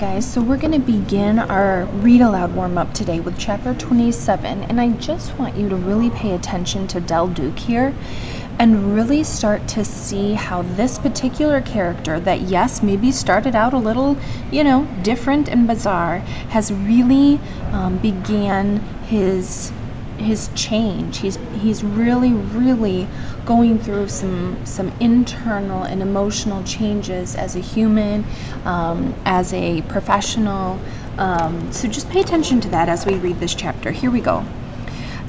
guys, so we're going to begin our read aloud warm-up today with chapter 27, and I just want you to really pay attention to Del Duke here and really start to see how this particular character that, yes, maybe started out a little, different and bizarre, has really began his change. He's really going through some internal and emotional changes as a human, as a professional. So just pay attention to that as we read this chapter. Here we go.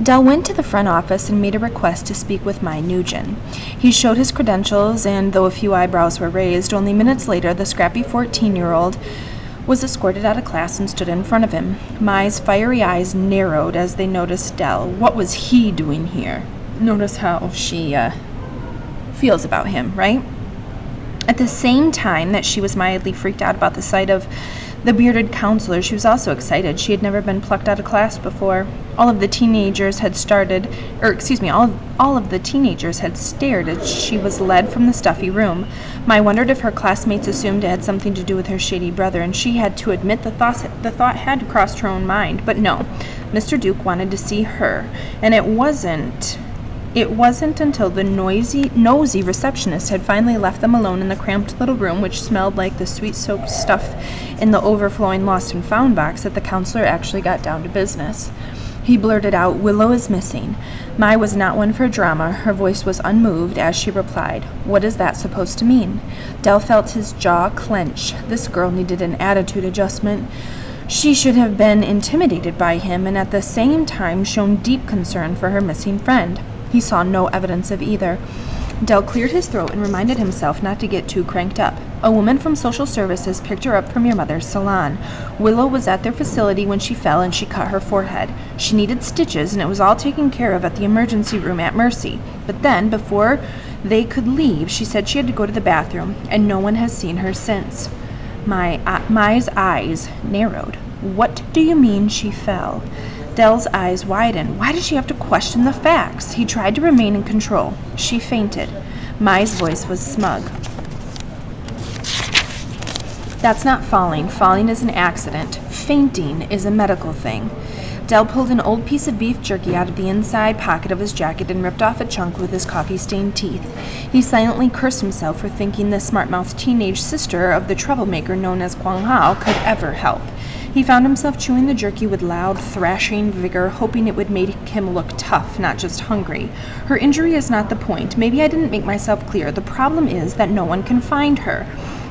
Del went to the front office and made a request to speak with Mai Nugent. He showed his credentials, and though a few eyebrows were raised, only minutes later the scrappy 14-year-old was escorted out of class and stood in front of him. Mai's fiery eyes narrowed as they noticed Del. What was he doing here? Notice how she feels about him, right? At the same time that she was mildly freaked out about the sight of the bearded counselor, she was also excited. She had never been plucked out of class before. All of the teenagers had stared as she was led from the stuffy room. Mai wondered if her classmates assumed it had something to do with her shady brother, and she had to admit the thought had crossed her own mind. But no, Mr. Duke wanted to see her, and it wasn't until the nosy receptionist had finally left them alone in the cramped little room, which smelled like the sweet soaked stuff in the overflowing lost and found box, that the counselor actually got down to business. He blurted out, "Willow is missing." Mai was not one for drama. Her voice was unmoved as she replied, "What is that supposed to mean?" Del felt his jaw clench. This girl needed an attitude adjustment. She should have been intimidated by him and at the same time shown deep concern for her missing friend. He saw no evidence of either. Del cleared his throat and reminded himself not to get too cranked up. A woman from social services picked her up from your mother's salon. Willow was at their facility when she fell and she cut her forehead. She needed stitches and it was all taken care of at the emergency room at Mercy. But then, before they could leave, she said she had to go to the bathroom, and no one has seen her since. Mai's eyes narrowed. What do you mean she fell? Del's eyes widened. Why did she have to question the facts? He tried to remain in control. She fainted. Mai's voice was smug. That's not falling. Falling is an accident. Fainting is a medical thing. Del pulled an old piece of beef jerky out of the inside pocket of his jacket and ripped off a chunk with his coffee-stained teeth. He silently cursed himself for thinking the smart-mouthed teenage sister of the troublemaker known as Kwang Hao could ever help. He found himself chewing the jerky with loud, thrashing vigor, hoping it would make him look tough, not just hungry. Her injury is not the point. Maybe I didn't make myself clear. The problem is that no one can find her.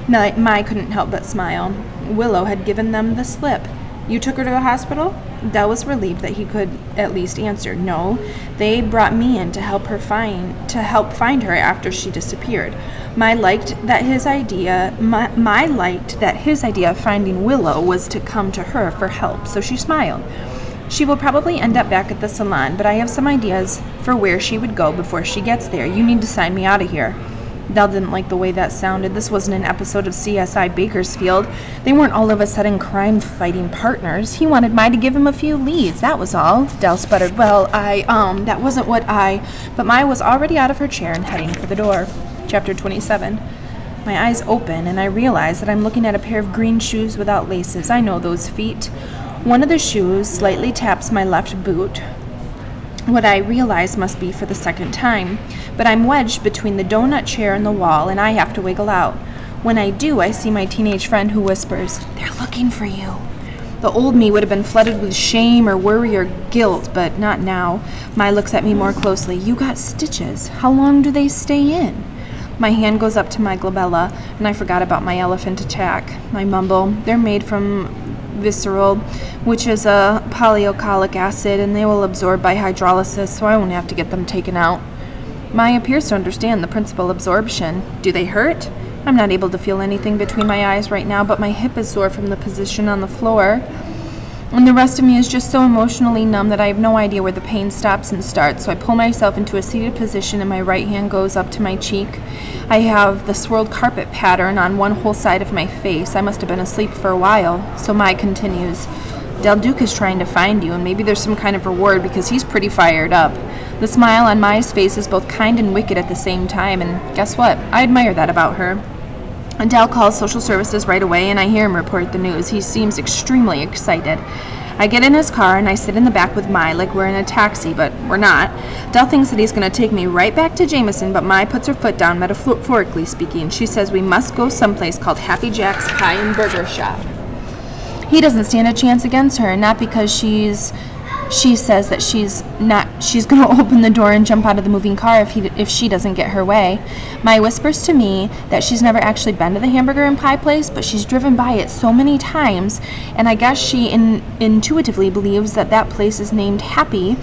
Mai couldn't help but smile. Willow had given them the slip. You took her to the hospital? Del was relieved that he could at least answer. No, they brought me in to help find her after she disappeared. Mai liked that his idea of finding Willow was to come to her for help, so she smiled. She will probably end up back at the salon, but I have some ideas for where she would go before she gets there. You need to sign me out of here. Del didn't like the way that sounded. This wasn't an episode of CSI Bakersfield. They weren't all of a sudden crime-fighting partners. He wanted Mai to give him a few leads, that was all. Del sputtered. That wasn't what But Mai was already out of her chair and heading for the door. Chapter 27. My eyes open, and I realize that I'm looking at a pair of green shoes without laces. I know those feet. One of the shoes slightly taps my left boot, what I realize must be for the second time, but I'm wedged between the donut chair and the wall, and I have to wiggle out. When I do, I see my teenage friend who whispers, "They're looking for you." The old me would have been flooded with shame or worry or guilt, but not now. Mai looks at me more closely. You got stitches. How long do they stay in? My hand goes up to my glabella, and I forgot about my elephant attack. I mumble, they're made from visceral, which is a polyalcoholic acid, and they will absorb by hydrolysis, so I won't have to get them taken out. Mai appears to understand the principle of absorption. Do they hurt? I'm not able to feel anything between my eyes right now, but my hip is sore from the position on the floor. And the rest of me is just so emotionally numb that I have no idea where the pain stops and starts, so I pull myself into a seated position and my right hand goes up to my cheek. I have the swirled carpet pattern on one whole side of my face. I must have been asleep for a while, so Mai continues. Del Duke is trying to find you, and maybe there's some kind of reward because he's pretty fired up. The smile on Mai's face is both kind and wicked at the same time, and guess what? I admire that about her. Dell calls social services right away, and I hear him report the news. He seems extremely excited. I get in his car, and I sit in the back with Mai like we're in a taxi, but we're not. Dell thinks that he's going to take me right back to Jameson, but Mai puts her foot down, metaphorically speaking. She says we must go someplace called Happy Jack's Pie and Burger Shop. He doesn't stand a chance against her, not because she says that she's going to open the door and jump out of the moving car if she doesn't get her way. Mai whispers to me that she's never actually been to the hamburger and pie place, but she's driven by it so many times, and I guess she intuitively believes that place is named Happy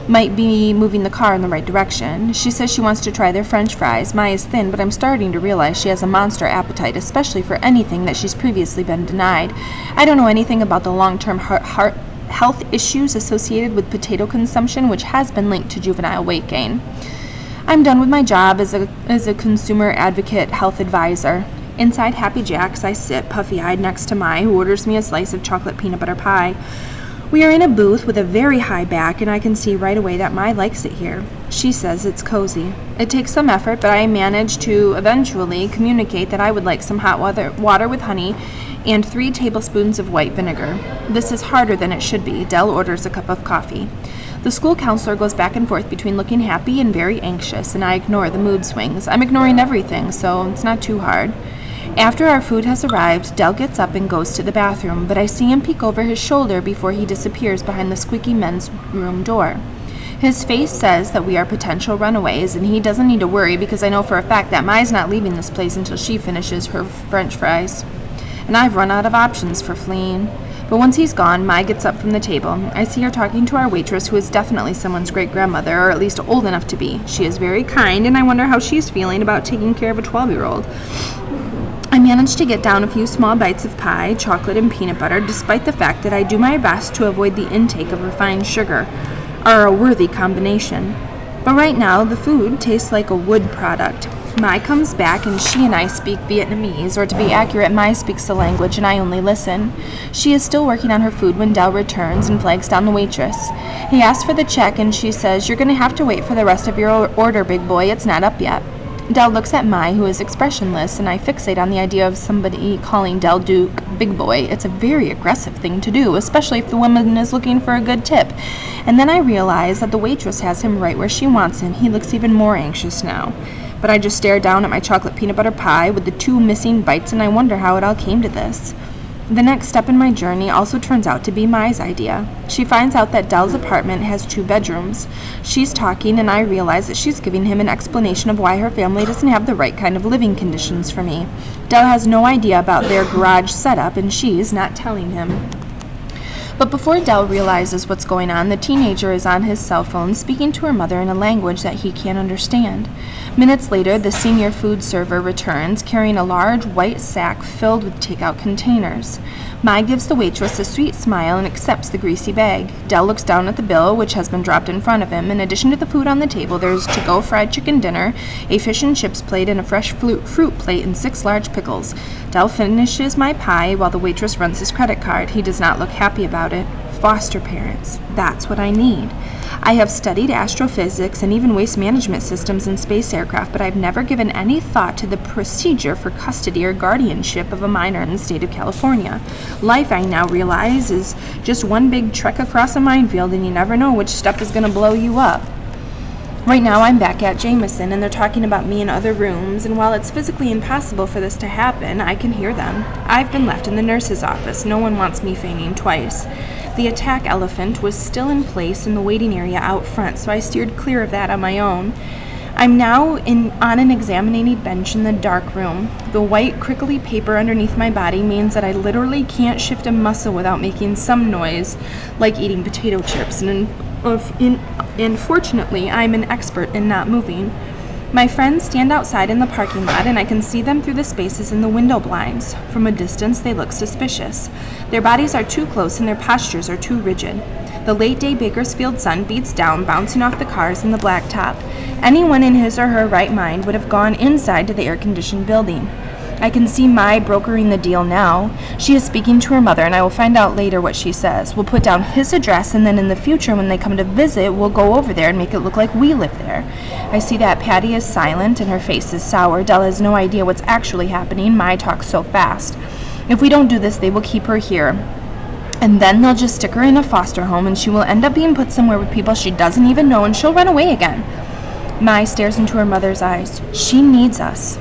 might be moving the car in the right direction. She says she wants to try their French fries. Mai is thin, but I'm starting to realize she has a monster appetite, especially for anything that she's previously been denied. I don't know anything about the long-term health issues associated with potato consumption, which has been linked to juvenile weight gain. I'm done with my job as a consumer advocate health advisor. Inside Happy Jack's, I sit puffy-eyed next to Mai, who orders me a slice of chocolate peanut butter pie. We are in a booth with a very high back, and I can see right away that Mai likes it here. She says it's cozy. It takes some effort, but I manage to eventually communicate that I would like some hot water with honey and 3 tablespoons of white vinegar. This is harder than it should be. Dell orders a cup of coffee. The school counselor goes back and forth between looking happy and very anxious, and I ignore the mood swings. I'm ignoring everything, so it's not too hard. After our food has arrived, Dell gets up and goes to the bathroom, but I see him peek over his shoulder before he disappears behind the squeaky men's room door. His face says that we are potential runaways, and he doesn't need to worry because I know for a fact that Mai's not leaving this place until she finishes her French fries. And I've run out of options for fleeing. But once he's gone, Mai gets up from the table. I see her talking to our waitress, who is definitely someone's great-grandmother, or at least old enough to be. She is very kind, and I wonder how she's feeling about taking care of a 12-year-old. I managed to get down a few small bites of pie, chocolate, and peanut butter, despite the fact that I do my best to avoid the intake of refined sugar, are a worthy combination. But right now, the food tastes like a wood product. Mai comes back, and she and I speak Vietnamese, or to be accurate, Mai speaks the language and I only listen. She is still working on her food when Dell returns and flags down the waitress. He asks for the check, and she says, "You're going to have to wait for the rest of your order, big boy. It's not up yet." Dell looks at Mai, who is expressionless, and I fixate on the idea of somebody calling Dell Duke big boy. It's a very aggressive thing to do, especially if the woman is looking for a good tip. And then I realize that the waitress has him right where she wants him. He looks even more anxious now. But I just stare down at my chocolate peanut butter pie with the 2 missing bites, and I wonder how it all came to this. The next step in my journey also turns out to be Mai's idea. She finds out that Dell's apartment has 2 bedrooms. She's talking, and I realize that she's giving him an explanation of why her family doesn't have the right kind of living conditions for me. Dell has no idea about their garage setup, and she's not telling him. But before Dell realizes what's going on, the teenager is on his cell phone speaking to her mother in a language that he can't understand. Minutes later, the senior food server returns, carrying a large white sack filled with takeout containers. Mai gives the waitress a sweet smile and accepts the greasy bag. Dell looks down at the bill, which has been dropped in front of him. In addition to the food on the table, there's to-go fried chicken dinner, a fish and chips plate, and a fresh fruit plate and 6 large pickles. Dell finishes my pie while the waitress runs his credit card. He does not look happy about it. Foster parents. That's what I need. I have studied astrophysics and even waste management systems in space aircraft, but I've never given any thought to the procedure for custody or guardianship of a minor in the state of California. Life, I now realize, is just one big trek across a minefield, and you never know which step is going to blow you up. Right now I'm back at Jameson, and they're talking about me in other rooms, and while it's physically impossible for this to happen, I can hear them. I've been left in the nurse's office. No one wants me fainting twice. The attack elephant was still in place in the waiting area out front, so I steered clear of that on my own. I'm now on an examining bench in the dark room. The white, crinkly paper underneath my body means that I literally can't shift a muscle without making some noise, like eating potato chips, and fortunately, I'm an expert in not moving. My friends stand outside in the parking lot, and I can see them through the spaces in the window blinds. From a distance, they look suspicious. Their bodies are too close, and their postures are too rigid. The late-day Bakersfield sun beats down, bouncing off the cars and the blacktop. Anyone in his or her right mind would have gone inside to the air-conditioned building. I can see Mai brokering the deal now. She is speaking to her mother, and I will find out later what she says. We'll put down his address, and then in the future, when they come to visit, we'll go over there and make it look like we live there. I see that Patty is silent, and her face is sour. Dell has no idea what's actually happening. Mai talks so fast. If we don't do this, they will keep her here. And then they'll just stick her in a foster home, and she will end up being put somewhere with people she doesn't even know, and she'll run away again. Mai stares into her mother's eyes. She needs us.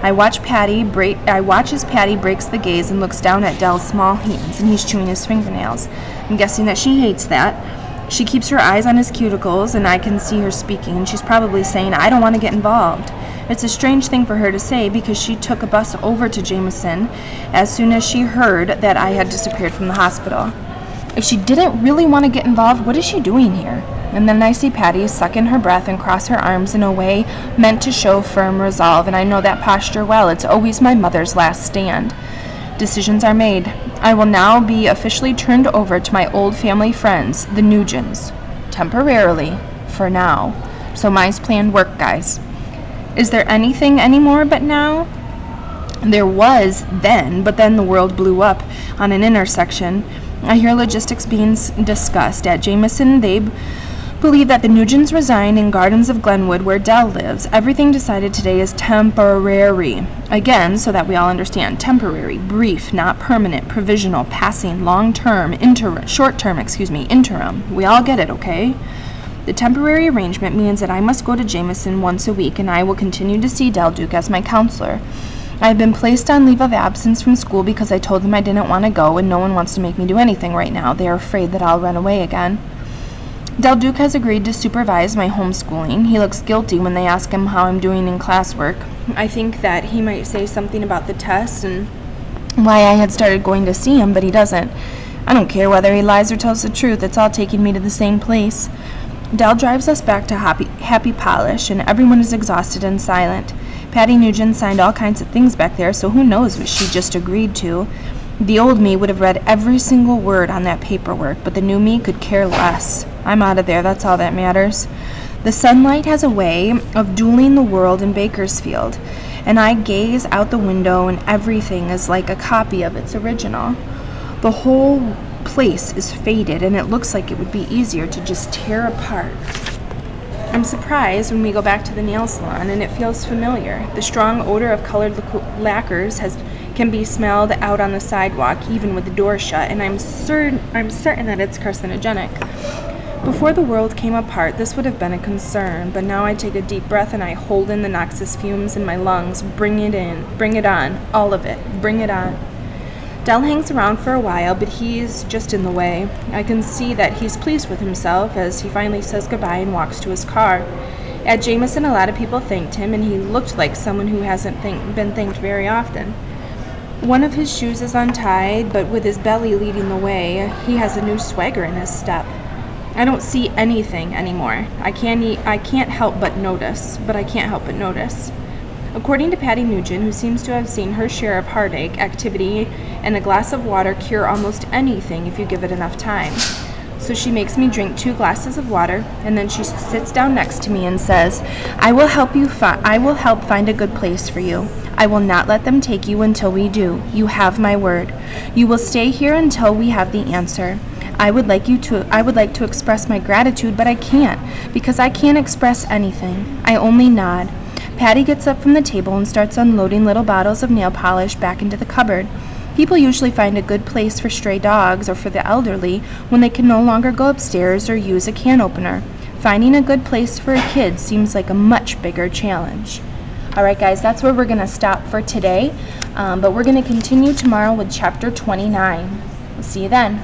I watch as Patty breaks the gaze and looks down at Dell's small hands, and he's chewing his fingernails. I'm guessing that she hates that. She keeps her eyes on his cuticles, and I can see her speaking, and she's probably saying, I don't want to get involved. It's a strange thing for her to say because she took a bus over to Jameson as soon as she heard that I had disappeared from the hospital. If she didn't really want to get involved, what is she doing here? And then I see Patty suck in her breath and cross her arms in a way meant to show firm resolve, and I know that posture well. It's always my mother's last stand. Decisions are made. I will now be officially turned over to my old family friends, the Nugents. Temporarily, for now. So Mai's plan worked, guys. Is there anything anymore but now? There was then, but then the world blew up on an intersection. I hear logistics being discussed. At Jameson, they believe that the Nugents reside in Gardens of Glenwood, where Dell lives. Everything decided today is temporary. Again, so that we all understand. Temporary, brief, not permanent, provisional, passing, long-term, short-term, interim. We all get it, okay? The temporary arrangement means that I must go to Jameson once a week, and I will continue to see Del Duke as my counselor. I have been placed on leave of absence from school because I told them I didn't want to go, and no one wants to make me do anything right now. They are afraid that I'll run away again. Del Duke has agreed to supervise my homeschooling. He looks guilty when they ask him how I'm doing in classwork. I think that he might say something about the test and why I had started going to see him, but he doesn't. I don't care whether he lies or tells the truth. It's all taking me to the same place. Del drives us back to Happy Polish, and everyone is exhausted and silent. Patty Nugent signed all kinds of things back there, so who knows what she just agreed to. The old me would have read every single word on that paperwork, but the new me could care less. I'm out of there, that's all that matters. The sunlight has a way of dueling the world in Bakersfield, and I gaze out the window and everything is like a copy of its original. The whole place is faded, and it looks like it would be easier to just tear apart. I'm surprised when we go back to the nail salon, and it feels familiar. The strong odor of colored lacquers can be smelled out on the sidewalk, even with the door shut, and I'm certain that it's carcinogenic. Before the world came apart, this would have been a concern, but now I take a deep breath and I hold in the noxious fumes in my lungs. Bring it in, bring it on, all of it, bring it on. Del hangs around for a while, but he's just in the way. I can see that he's pleased with himself as he finally says goodbye and walks to his car. At Jameson, a lot of people thanked him, and he looked like someone who hasn't been thanked very often. One of his shoes is untied, but with his belly leading the way, he has a new swagger in his step. I don't see anything anymore. I can't help but notice. According to Patty Nugent, who seems to have seen her share of heartache, activity, and a glass of water cure almost anything if you give it enough time. So she makes me drink 2 glasses of water, and then she sits down next to me and says, I will help find a good place for you. I will not let them take you until we do. You have my word. You will stay here until we have the answer. I would like to express my gratitude, but I can't, because I can't express anything. I only nod. Patty gets up from the table and starts unloading little bottles of nail polish back into the cupboard. People usually find a good place for stray dogs or for the elderly when they can no longer go upstairs or use a can opener. Finding a good place for a kid seems like a much bigger challenge. Alright guys, that's where we're going to stop for today, but we're going to continue tomorrow with chapter 29. We'll see you then.